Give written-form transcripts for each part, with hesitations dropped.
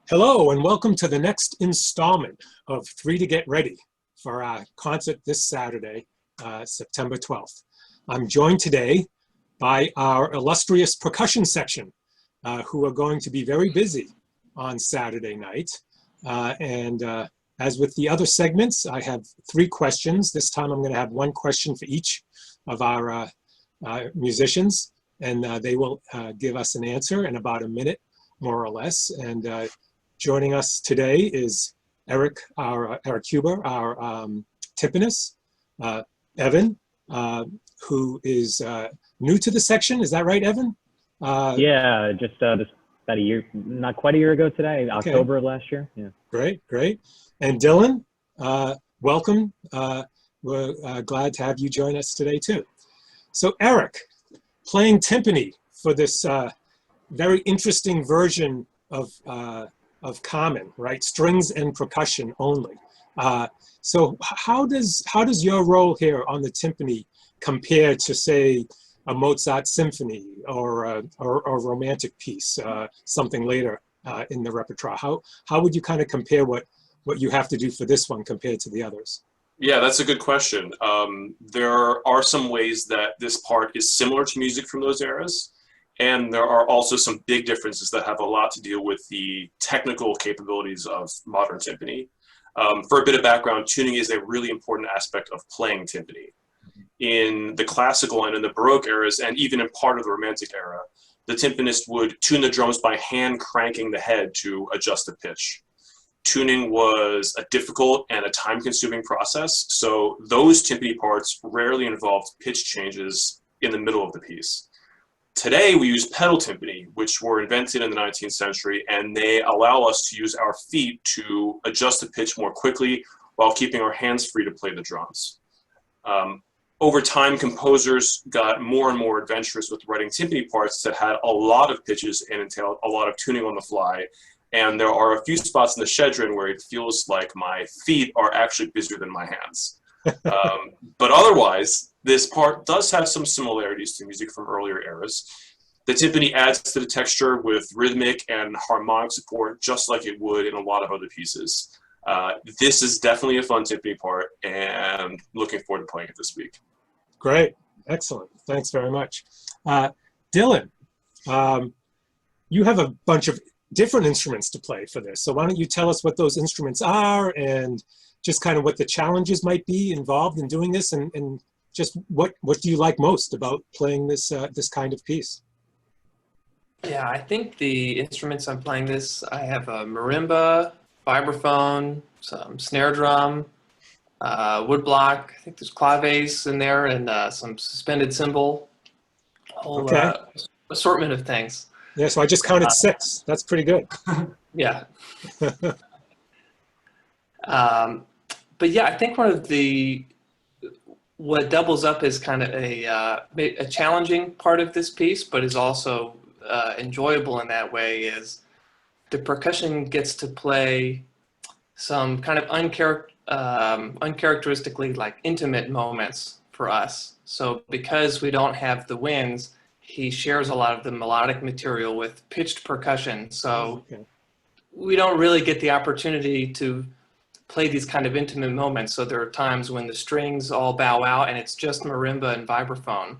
Hello and welcome to the next installment of Three to Get Ready for our concert this Saturday, September 12th. I'm joined today by our illustrious percussion section, who are going to be very busy on Saturday night. As with the other segments, I have 3 questions. This time I'm going to have 1 question for each of our musicians, and they will give us an answer in about a minute, more or less. And joining us today is Eric Huber, our timpanist, Evan, who is new to the section. Is that right, Evan? Yeah, just about a year, not quite a year ago today, okay. October of last year. Yeah. Great, great. And Dylan, welcome. We're glad to have you join us today too. So Eric, playing timpani for this very interesting version of common, right? Strings and percussion only. So how does your role here on the timpani compare to, say, a Mozart symphony or a romantic piece, something later in the repertoire? How would you kind of compare what you have to do for this one compared to the others? Yeah, that's a good question. There are some ways that this part is similar to music from those eras. And there are also some big differences that have a lot to deal with the technical capabilities of modern timpani. For a bit of background, tuning is a really important aspect of playing timpani. In the classical and in the Baroque eras, and even in part of the Romantic era, the timpanist would tune the drums by hand cranking the head to adjust the pitch. Tuning was a difficult and a time-consuming process, so those timpani parts rarely involved pitch changes in the middle of the piece. Today, we use pedal timpani, which were invented in the 19th century, and they allow us to use our feet to adjust the pitch more quickly while keeping our hands free to play the drums. Over time, composers got more and more adventurous with writing timpani parts that had a lot of pitches and entailed a lot of tuning on the fly. And there are a few spots in the Schedrin where it feels like my feet are actually busier than my hands. But otherwise, this part does have some similarities to music from earlier eras. The timpani adds to the texture with rhythmic and harmonic support, just like it would in a lot of other pieces. This is definitely a fun timpani part, and looking forward to playing it this week. Great, excellent. Thanks very much. Dylan, you have a bunch of different instruments to play for this. So why don't you tell us what those instruments are and just kind of what the challenges might be involved in doing this, and just what do you like most about playing this this kind of piece? Yeah, I think the instruments I'm playing this, I have a marimba, vibraphone, some snare drum, woodblock. I think there's claves in there, and some suspended cymbal. A whole assortment of things. Yeah, so I just counted 6. That's pretty good. Yeah. But yeah, I think what doubles up as kind of a challenging part of this piece, but is also enjoyable in that way, is the percussion gets to play some kind of uncharacteristically like intimate moments for us. So because we don't have the winds, he shares a lot of the melodic material with pitched percussion. So we don't really get the opportunity to play these kind of intimate moments. So there are times when the strings all bow out and it's just marimba and vibraphone.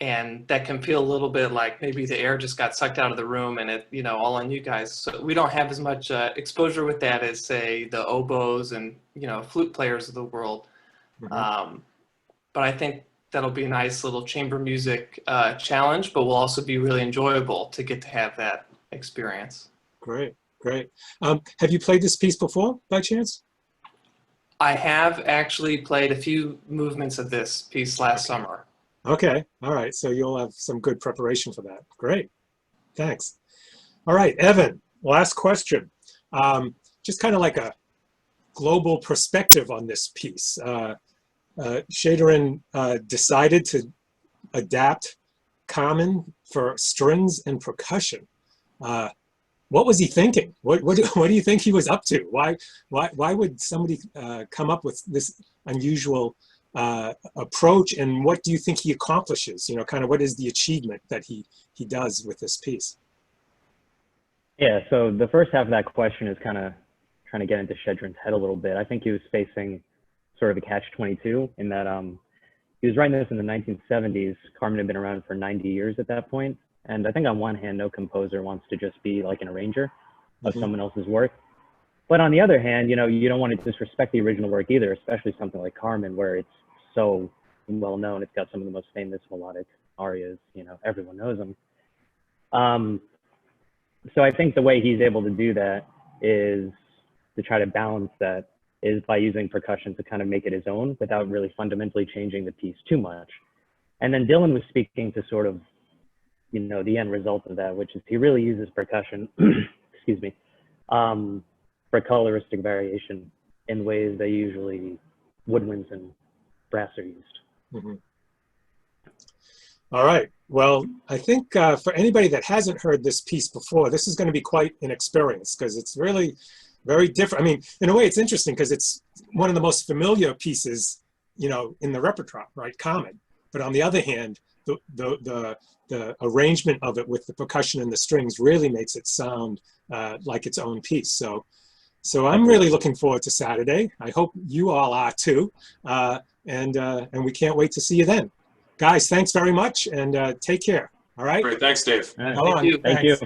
And that can feel a little bit like maybe the air just got sucked out of the room and it, all on you guys. So we don't have as much exposure with that as, say, the oboes and, flute players of the world. Mm-hmm. But I think that'll be a nice little chamber music challenge, but will also be really enjoyable to get to have that experience. Great, great. Have you played this piece before, by chance? I have actually played a few movements of this piece last summer. Okay, all right, so you'll have some good preparation for that. Great, thanks. All right, Evan, last question. Just kind of like a global perspective on this piece. Schedrin decided to adapt common for strings and percussion. What was he thinking? What do you think he was up to? Why would somebody come up with this unusual approach, and what do you think he accomplishes? You know, kind of what is the achievement that he does with this piece? Yeah, so the first half of that question is kind of trying to get into Shedrin's head a little bit. I think he was facing sort of a catch-22 in that he was writing this in the 1970s. Carmen had been around for 90 years at that point. And I think on one hand, no composer wants to just be like an arranger of someone else's work. But on the other hand, you know, you don't want to disrespect the original work either, especially something like Carmen, where it's so well known. It's got some of the most famous melodic arias, you know, everyone knows them. So I think the way he's able to do that is to try to balance that is by using percussion to kind of make it his own without really fundamentally changing the piece too much. And then Dylan was speaking to sort of, you know, the end result of that, which is he really uses percussion, excuse me, for coloristic variation in ways that usually woodwinds and brass are used. All right. Well, I think for anybody that hasn't heard this piece before, this is going to be quite an experience because it's really very different. I mean, in a way, it's interesting because it's one of the most familiar pieces, you know, in the repertoire, right? Carmen. But on the other hand, the arrangement of it with the percussion and the strings really makes it sound like its own piece. So I'm really looking forward to Saturday. I hope you all are too. And we can't wait to see you then. Guys, thanks very much and take care. All right. Great. Thanks, Dave. All right. Go on. Thank you. Thank you.